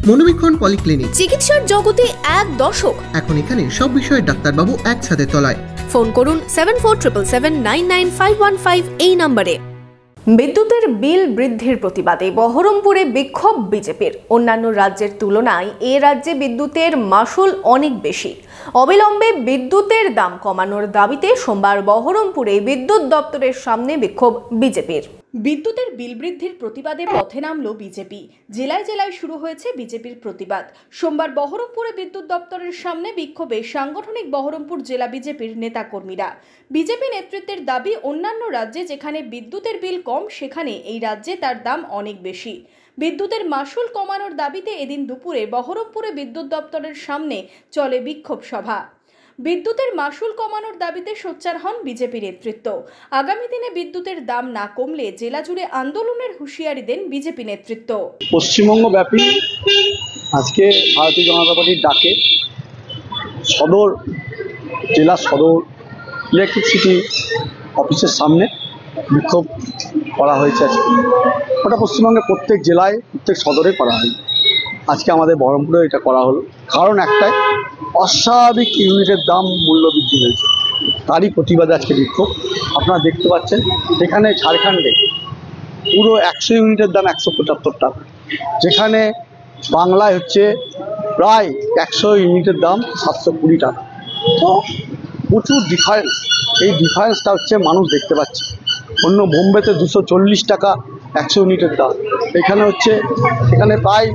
মনোবীক্ষণ polyclinic, চিকিৎসার জগতে এক দশক। এখন এখানে সব বিষয়ে ডাক্তারবাবু একসাথে তলায়। ফোন করুন 7477799515 এই নম্বরে। বিদ্যুতের বিল বৃদ্ধির প্রতিবাদে বহরমপুরে বিক্ষোভ বিজেপির। অন্যান্য রাজ্যের তুলনায় এ রাজ্যে বিদ্যুতের মাশুল অনেক বেশি। অবিলম্বে বিদ্যুতের দাম কমানোর দাবিতে সোমবার বহরমপুরে বিদ্যুৎ দপ্তরের সামনে বিক্ষোভ বিজেপির। বিদ্যুতের বিল বৃদ্ধির প্রতিবাদে পথে নামল বিজেপি। জেলায় জেলায় শুরু হয়েছে বিজেপির প্রতিবাদ। সোমবার বহরমপুরে বিদ্যুৎ দপ্তরের সামনে বিক্ষোভে সাংগঠনিক বহরমপুর জেলা বিজেপির নেতাকর্মীরা। বিজেপি নেতৃত্বের দাবি, অন্যান্য রাজ্যে যেখানে বিদ্যুতের বিল কম, সেখানে এই রাজ্যে তার দাম অনেক বেশি। বিদ্যুতের মাশুল কমানোর দাবিতে এদিন দুপুরে বহরমপুরে বিদ্যুৎ দপ্তরের সামনে চলে বিক্ষোভ সভা। বিদ্যুতের মাশুল কমানোর দাবিতে সোচ্চার হন বিজেপি নেতৃত্ব। আগামী দিনে বিদ্যুতের দাম না কমলে জেলা জুড়ে আন্দোলনের হুঁশিয়ারি দেন বিজেপি নেতৃত্ব। পশ্চিমবঙ্গ ব্যাপী আজকে ভারতীয় জনতা পার্টির ডাকে জেলা সদর ইলেকট্রিসিটি অফিসের সামনে বিক্ষোভ করা হয়েছে। আজকে ওটা পশ্চিমবঙ্গের প্রত্যেক জেলায়, প্রত্যেক সদরে করা হয়। আজকে আমাদের বহরমপুরে এটা করা হলো, কারণ একটাই, অস্বাভাবিক ইউনিটের দাম মূল্য বৃদ্ধি হয়েছে, তারই প্রতিবাদে আজকে বিক্ষোভ। আপনারা দেখতে পাচ্ছেন এখানে ঝাড়খণ্ডে পুরো 100 ইউনিটের দাম 175 টাকা, যেখানে বাংলায় হচ্ছে প্রায় 100 ইউনিটের দাম 720 টাকা। তো প্রচুর ডিফারেন্স। এই ডিফারেন্সটা হচ্ছে মানুষ দেখতে পাচ্ছে। অন্য বোম্বেতে 240 টাকা 100 ইউনিটের দাম, এখানে প্রায়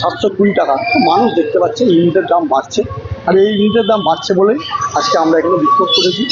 720 টাকা। মানুষ দেখতে পাচ্ছে ইউনিটের দাম বাড়ছে, আর এই ইউনিটের দাম বাড়ছে বলেই আজকে আমরা এখানে বিক্ষোভ করেছি।